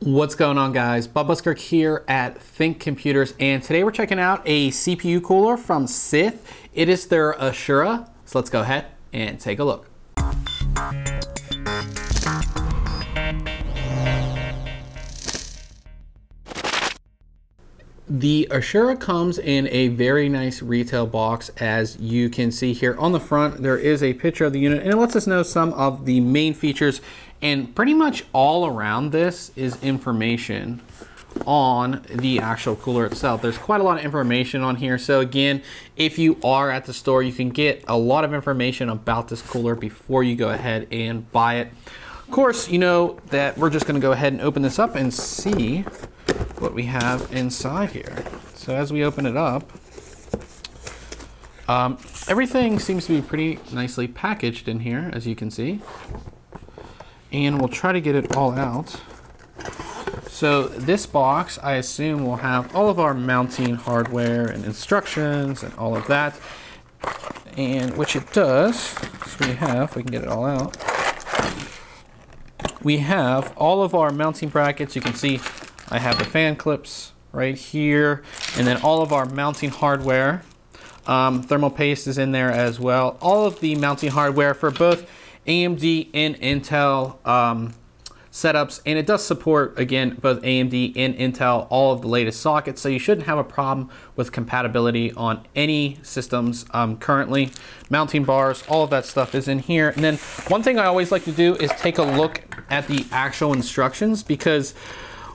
What's going on, guys? Bob Buskirk here at ThinkComputers, and today we're checking out a CPU cooler from Scythe. It is their Ashura, so let's go ahead and take a look. The Ashura comes in a very nice retail box. As you can see here on the front, there is a picture of the unit, and it lets us know some of the main features, and pretty much all around this is information on the actual cooler itself. There's quite a lot of information on here. So again, if you are at the store, you can get a lot of information about this cooler before you go ahead and buy it. Of course, you know that we're just going to go ahead and open this up and see what we have inside here. So as we open it up, everything seems to be pretty nicely packaged in here, as you can see. And we'll try to get it all out. So this box, I assume, will have all of our mounting hardware and instructions and all of that. And which it does. So we have, if we can get it all out, we have all of our mounting brackets. You can see I have the fan clips right here, and then all of our mounting hardware. Thermal paste is in there as well. All of the mounting hardware for both AMD and Intel setups, and it does support, again, both AMD and Intel, all of the latest sockets, so you shouldn't have a problem with compatibility on any systems currently. Mounting bars, all of that stuff is in here. And then one thing I always like to do is take a look at the actual instructions, because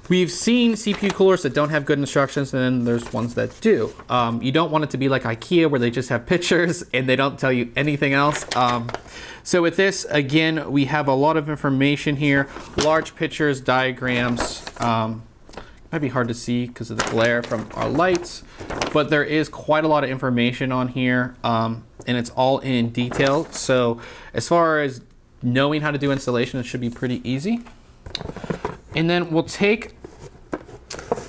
we've seen CPU coolers that don't have good instructions, and then there's ones that do. You don't want it to be like IKEA, where they just have pictures and they don't tell you anything else. So with this, again, we have a lot of information here, large pictures, diagrams. Might be hard to see because of the glare from our lights, but there is quite a lot of information on here, and it's all in detail. So as far as knowing how to do installation, it should be pretty easy. And then we'll take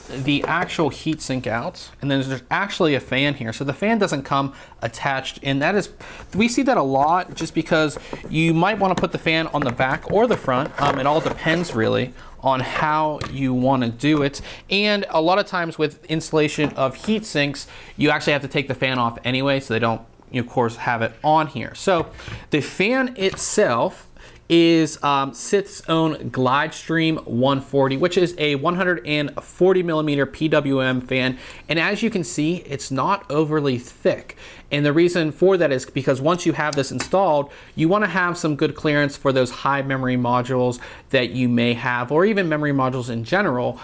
the actual heatsink out, and then there's actually a fan here. So the fan doesn't come attached, and that is, we see that a lot, just because you might want to put the fan on the back or the front. It all depends really on how you want to do it. And a lot of times with installation of heat sinks, you actually have to take the fan off anyway, so they don't, of course, have it on here. So the fan itself is Scythe's own Glidestream 140, which is a 140 millimeter PWM fan. And as you can see, it's not overly thick. And the reason for that is because once you have this installed, you want to have some good clearance for those high memory modules that you may have, or even memory modules in general.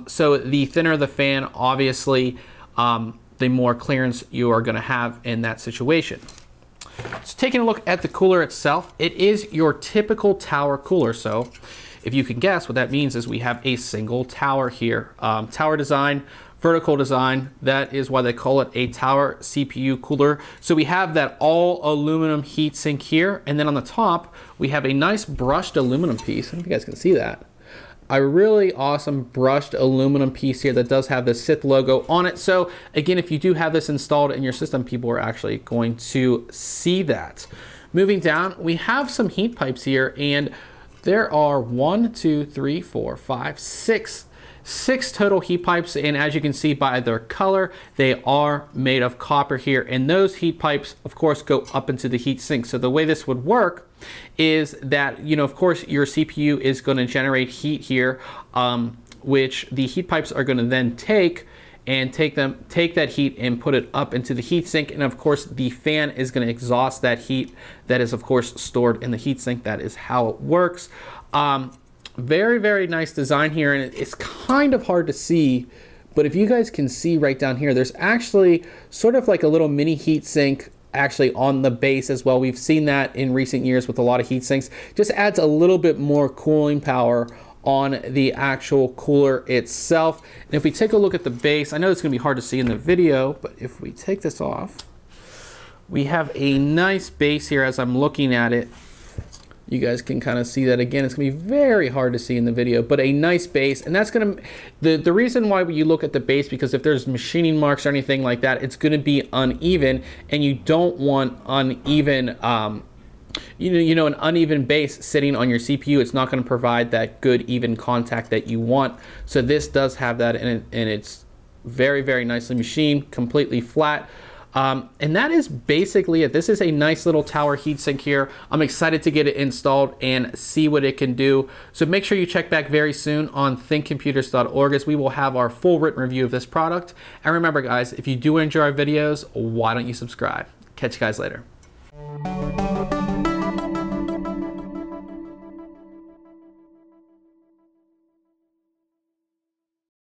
So the thinner the fan, obviously, the more clearance you are going to have in that situation. So taking a look at the cooler itself, it is your typical tower cooler. So if you can guess, what that means is we have a single tower here. Tower design, vertical design, that is why they call it a tower CPU cooler. So we have that all aluminum heatsink here, and then on the top, we have a nice brushed aluminum piece. I don't know if you guys can see that. A really awesome brushed aluminum piece here that does have the Scythe logo on it. So again, if you do have this installed in your system, people are actually going to see that. Moving down, we have some heat pipes here, and there are 1, 2, 3, 4, 5, 6 total heat pipes, and as you can see by their color, they are made of copper here, and those heat pipes, of course, go up into the heat sink. So the way this would work is that, of course, your CPU is going to generate heat here, which the heat pipes are going to then take that heat and put it up into the heat sink. And of course, the fan is going to exhaust that heat that is, of course, stored in the heat sink. That is how it works. Very, very nice design here, and it's kind of hard to see, but if you guys can see right down here, there's actually sort of like a little mini heat sink actually on the base as well. We've seen that in recent years with a lot of heat sinks. Just adds a little bit more cooling power on the actual cooler itself. And if we take a look at the base, I know it's gonna be hard to see in the video, but if we take this off, we have a nice base here as I'm looking at it. You guys can kind of see that again. It's gonna be very hard to see in the video, but a nice base. And that's gonna, the reason why you look at the base, because if there's machining marks or anything like that, it's gonna be uneven, and you don't want uneven an uneven base sitting on your CPU, it's not going to provide that good even contact that you want. So this does have that, and it's very, very nicely machined, completely flat. And that is basically it. This is a nice little tower heatsink here. I'm excited to get it installed and see what it can do. So make sure you check back very soon on thinkcomputers.org, as we will have our full written review of this product. And remember guys, if you do enjoy our videos, why don't you subscribe? Catch you guys later.